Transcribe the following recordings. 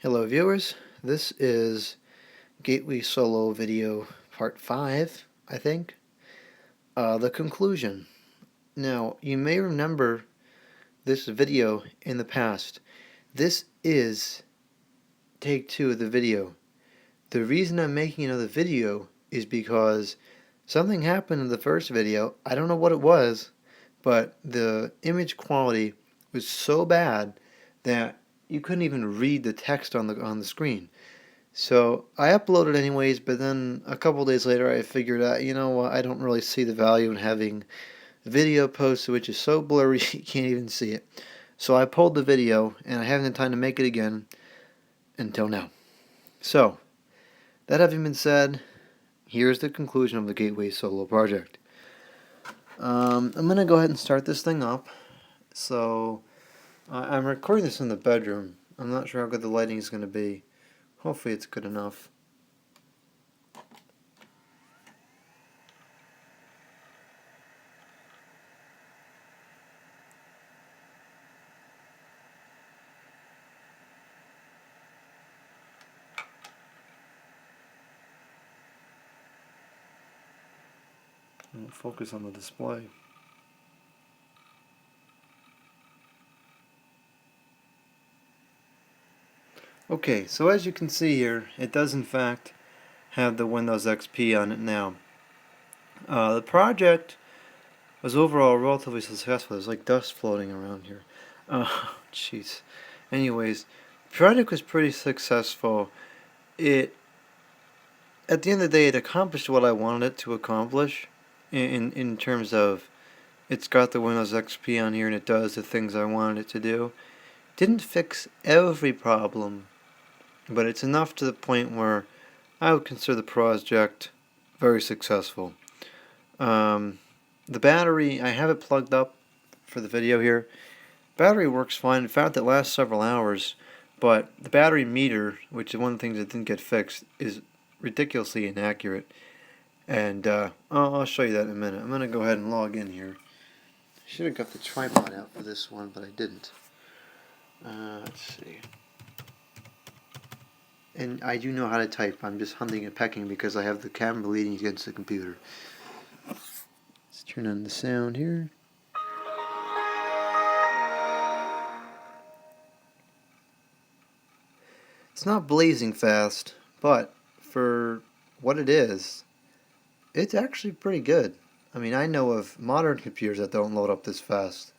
Hello viewers, this is Gateway Solo video part 5, I think. The conclusion. Now, you may remember this video in the past. This is take 2 of the video. The reason I'm making another video is because something happened in the first video. I don't know what it was, but the image quality was so bad that you couldn't even read the text on the screen. So I uploaded anyways, but then a couple days later I figured out, you know what, I don't really see the value in having a video posted which is so blurry you can't even see it. So I pulled the video and I haven't had time to make it again until now. So, that having been said, here's the conclusion of the Gateway Solo project. I'm going to go ahead and start this thing up. So, I'm recording this in the bedroom. I'm not sure how good the lighting is going to be. Hopefully it's good enough. I'll focus on the display. Okay, so as you can see here, it does in fact have the Windows XP on it now. The project was overall relatively successful. There's like dust floating around here. Jeez. Anyways, the project was pretty successful. At the end of the day, it accomplished what I wanted it to accomplish in terms of it's got the Windows XP on here and it does the things I wanted it to do. Didn't fix every problem, but it's enough to the point where I would consider the project very successful. The battery, I have it plugged up for the video here. Battery works fine. In fact, it lasts several hours, but the battery meter, which is one of the things that didn't get fixed, is ridiculously inaccurate. And I'll show you that in a minute. I'm going to go ahead and log in here. I should have got the tripod out for this one, but I didn't. Let's see. And I do know how to type. I'm just hunting and pecking because I have the camera leaning against the computer. Let's turn on the sound here. It's not blazing fast, but for what it is, it's actually pretty good. I mean, I know of modern computers that don't load up this fast.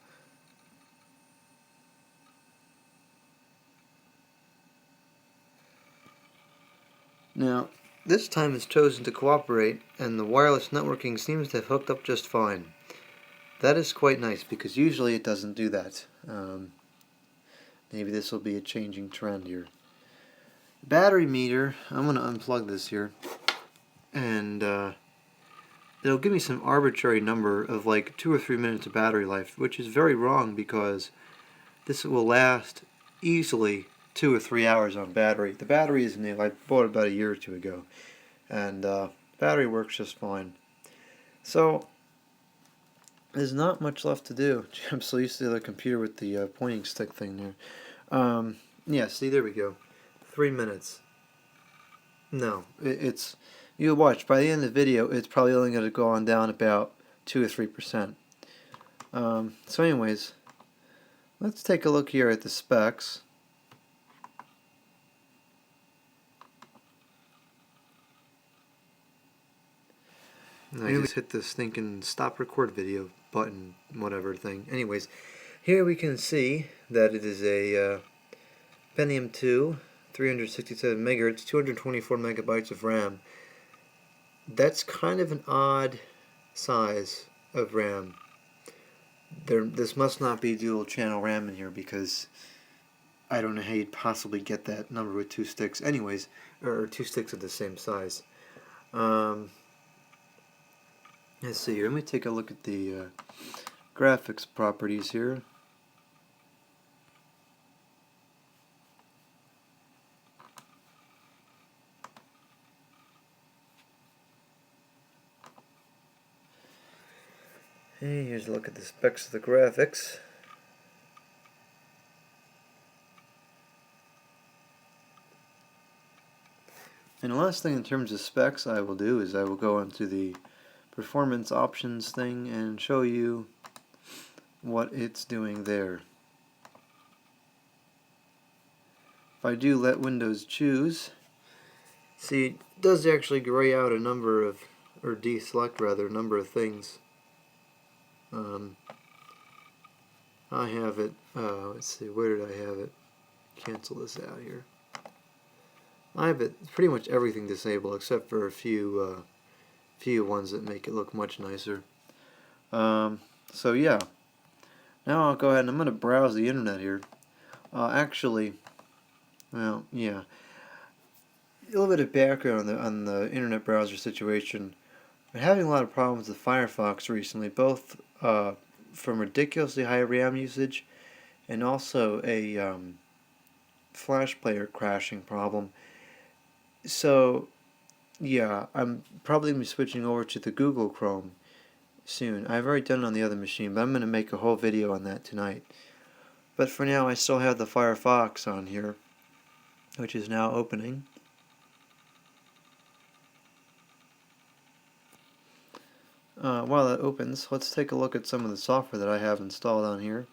Now, this time it's chosen to cooperate, and the wireless networking seems to have hooked up just fine. That is quite nice, because usually it doesn't do that. Maybe this will be a changing trend here. Battery meter, I'm going to unplug this here, and it'll give me some arbitrary number of like 2 or 3 minutes of battery life, which is very wrong because this will last easily 2 or 3 hours on battery. The battery is new. I bought it about a year or two ago, and battery works just fine. So there's not much left to do. I'm so used to the computer with the pointing stick thing there. Yeah, see, there we go. 3 minutes. No, it's you'll watch by the end of the video. It's probably only going to go on down about 2 or 3%. So, anyways, let's take a look here at the specs. And I just hit the stinking stop record video button, whatever thing. Anyways, here we can see that it is a Pentium 2, 367 megahertz, 224 megabytes of RAM. That's kind of an odd size of RAM. This must not be dual channel RAM in here because I don't know how you'd possibly get that number with 2 sticks. Anyways, or 2 sticks of the same size. Let's see here. Let me take a look at the graphics properties here. Hey, here's a look at the specs of the graphics. And the last thing in terms of specs I will do is I will go into the performance options thing and show you what it's doing there. If I do let Windows choose, see, it does actually gray out a number of, or deselect rather, a number of things. I have it, let's see, where did I have it? Cancel this out here. I have it pretty much everything disabled except for a few ones that make it look much nicer. So yeah, now I'll go ahead and I'm going to browse the internet here. Actually, well, yeah, a little bit of background on the internet browser situation. We're having a lot of problems with Firefox recently, both from ridiculously high RAM usage and also a Flash player crashing problem. So yeah, I'm probably going to be switching over to the Google Chrome soon. I've already done it on the other machine, but I'm going to make a whole video on that tonight. But for now, I still have the Firefox on here, which is now opening. While that opens, let's take a look at some of the software that I have installed on here.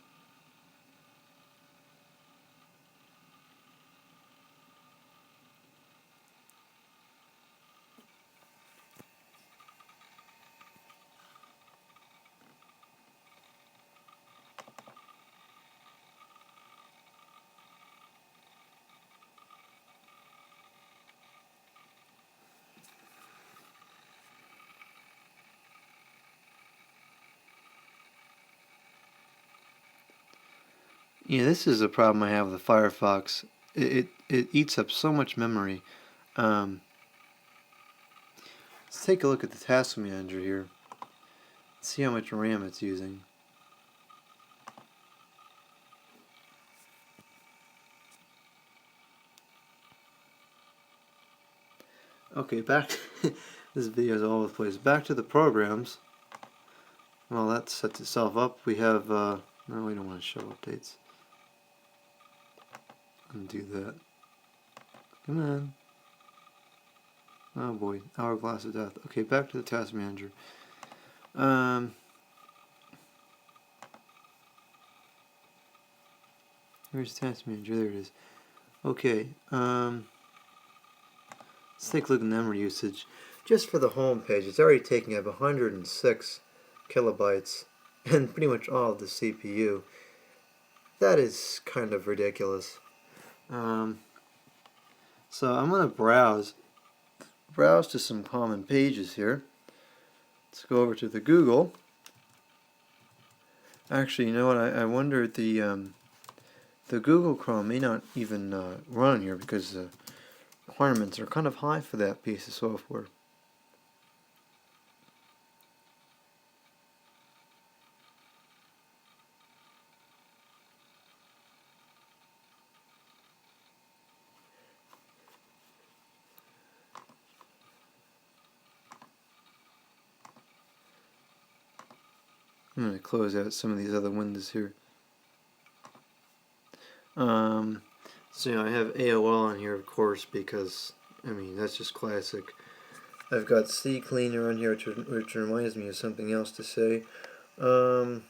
Yeah, this is a problem I have with Firefox. It eats up so much memory. Let's take a look at the task manager here. See how much RAM it's using. Okay, back to this video is all over the place. Back to the programs. Well, that sets itself up. We have no, we don't want to show updates. Undo that. Come on. Oh boy, hourglass of death. Okay, back to the task manager. Where's the task manager? There it is. Okay, let's take a look at memory usage. Just for the home page, it's already taking up 106 kilobytes and pretty much all of the CPU. That is kind of ridiculous. So I'm going to browse to some common pages here. Let's go over to the Google. Actually, you know what? I wonder the Google Chrome may not even run here because the requirements are kind of high for that piece of software. I'm going to close out some of these other windows here. So you know, I have AOL on here, of course, because I mean that's just classic. I've got CCleaner on here, which reminds me of something else to say. I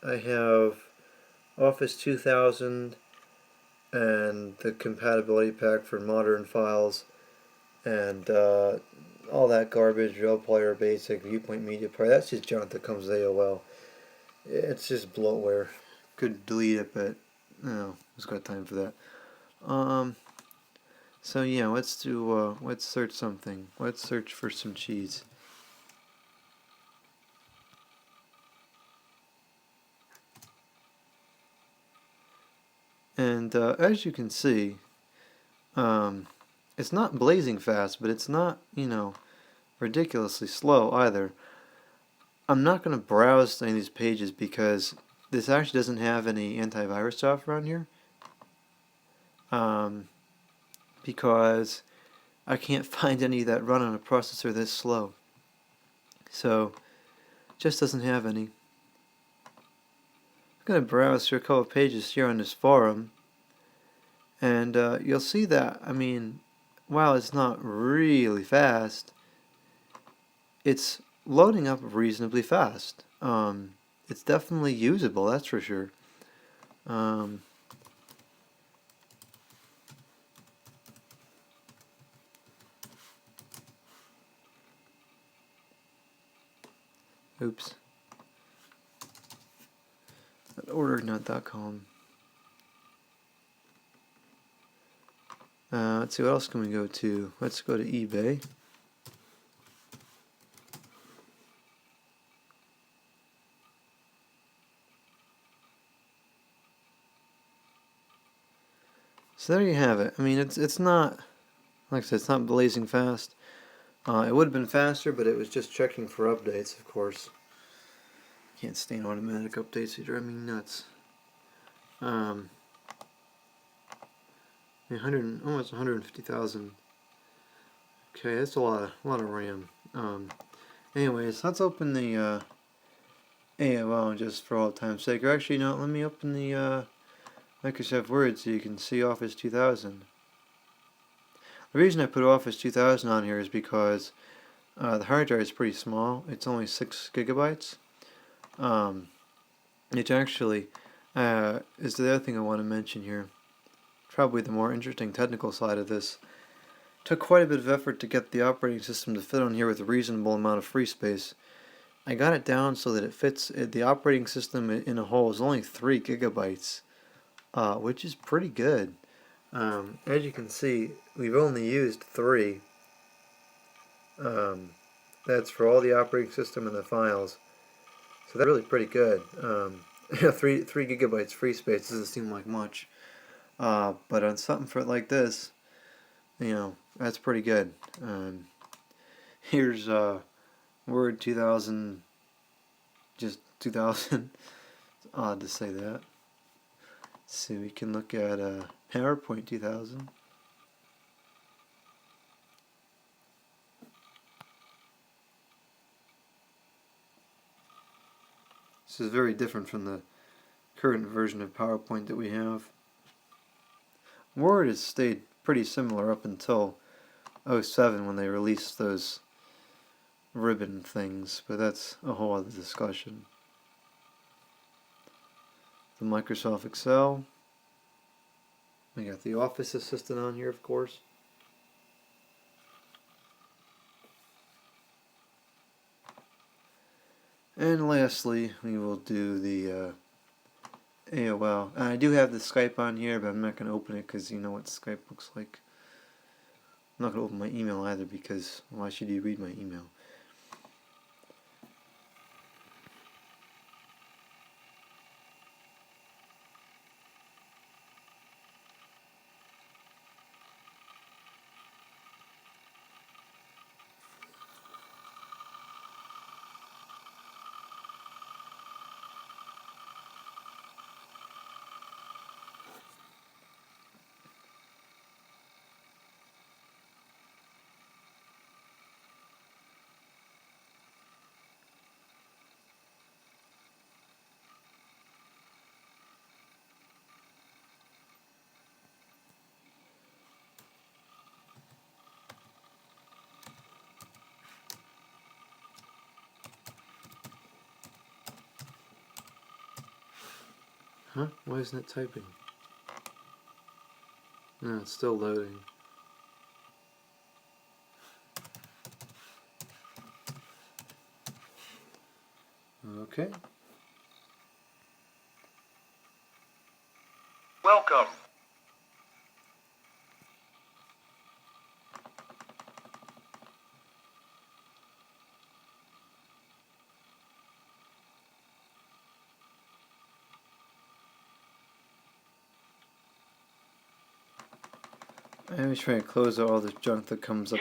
have Office 2000 and the compatibility pack for modern files, and all that garbage. Real Player Basic, Viewpoint Media Player. That's just junk that comes with AOL. It's just bloatware. Could delete it, but no, who's got time for that? So yeah, let's search something. Let's search for some cheese. And as you can see, it's not blazing fast, but it's not, you know, ridiculously slow either. I'm not going to browse any of these pages because this actually doesn't have any antivirus software on here. Because I can't find any that run on a processor this slow. So, just doesn't have any. I'm going to browse through a couple of pages here on this forum, and you'll see that, I mean, while it's not really fast, it's loading up reasonably fast. It's definitely usable, that's for sure. Oops. Order.com. Let's see, what else can we go to? Let's go to eBay. So there you have it. I mean, it's not, like I said, it's not blazing fast. It would have been faster, but it was just checking for updates, of course. Can't stand automatic updates, they drive me nuts. 100, almost 150,000. Okay, that's a lot of RAM. Anyways, let's open the AOL just for all time's sake. Or actually, no, let me open the Microsoft Word so you can see Office 2000. The reason I put Office 2000 on here is because the hard drive is pretty small. It's only 6 gigabytes. Which actually is the other thing I want to mention here. Probably the more interesting technical side of this. Took quite a bit of effort to get the operating system to fit on here with a reasonable amount of free space. I got it down so that it fits. The operating system in a whole is only 3 gigabytes, which is pretty good. As you can see, we've only used 3. That's for all the operating system and the files. So that's really pretty good. 3 gigabytes free space doesn't seem like much, but on something for like this, that's pretty good. Here's Word 2000, just 2000. It's odd to say that. Let's see, we can look at PowerPoint 2000. This is very different from the current version of PowerPoint that we have. Word has stayed pretty similar up until 07 when they released those ribbon things, but that's a whole other discussion. The Microsoft Excel. We got the Office Assistant on here, of course. And lastly, we will do the AOL. And I do have the Skype on here, but I'm not going to open it because you know what Skype looks like. I'm not going to open my email either because why should you read my email? Huh? Why isn't it typing? No, it's still loading. Okay. Welcome. I always try to close out all the junk that comes up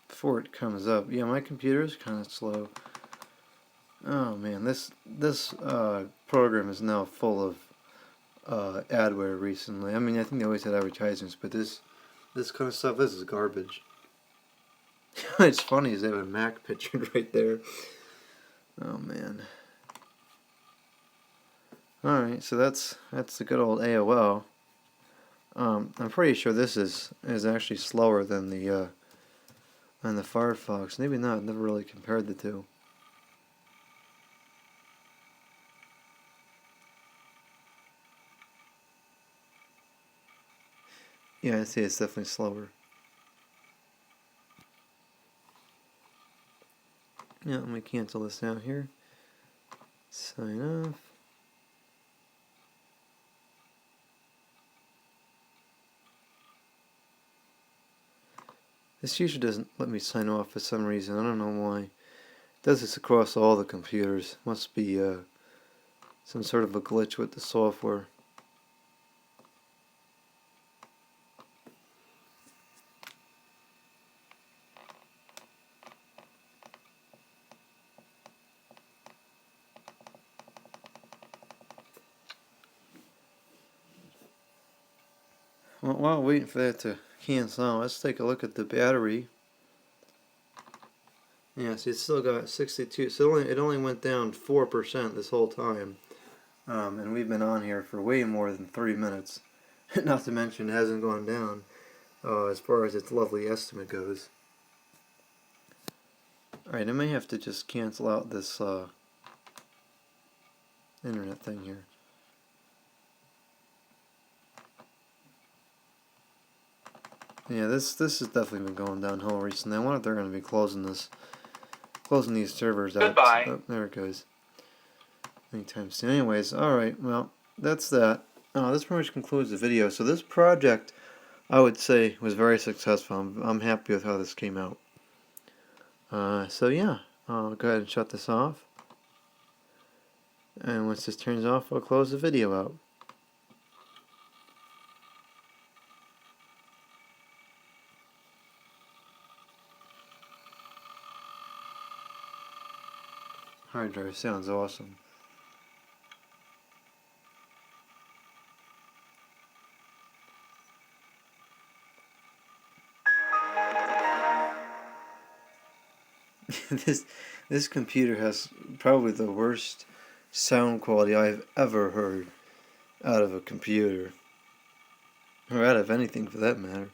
before it comes up. Yeah, my computer's kind of slow. Oh man, this program is now full of adware recently. I mean, I think they always had advertisements, but this kind of stuff, this is garbage. It's funny is they have a Mac pictured right there. Oh man. All right, so that's the good old AOL. I'm pretty sure this is actually slower than the Firefox. Maybe not. I've never really compared the two. Yeah, I see. It's definitely slower. Yeah, let me cancel this out here. Sign off. This usually doesn't let me sign off for some reason. I don't know why. It does this across all the computers. Must be some sort of a glitch with the software. Well, while waiting for that to cancel out, let's take a look at the battery. Yeah, see, it's still got 62. So it only went down 4% this whole time. And we've been on here for way more than 3 minutes. Not to mention it hasn't gone down as far as its lovely estimate goes. Alright, I may have to just cancel out this internet thing here. Yeah, this has definitely been going downhill recently. I wonder if they're going to be closing these servers out. Goodbye. Oh, there it goes. Anytime soon. Anyways, alright, well, that's that. This pretty much concludes the video. So this project, I would say, was very successful. I'm happy with how this came out. So yeah, I'll go ahead and shut this off. And once this turns off, I'll close the video out. Hard drive sounds awesome. This computer has probably the worst sound quality I've ever heard out of a computer, or out of anything for that matter.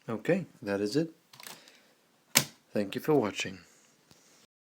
Okay, that is it. Thank you for watching.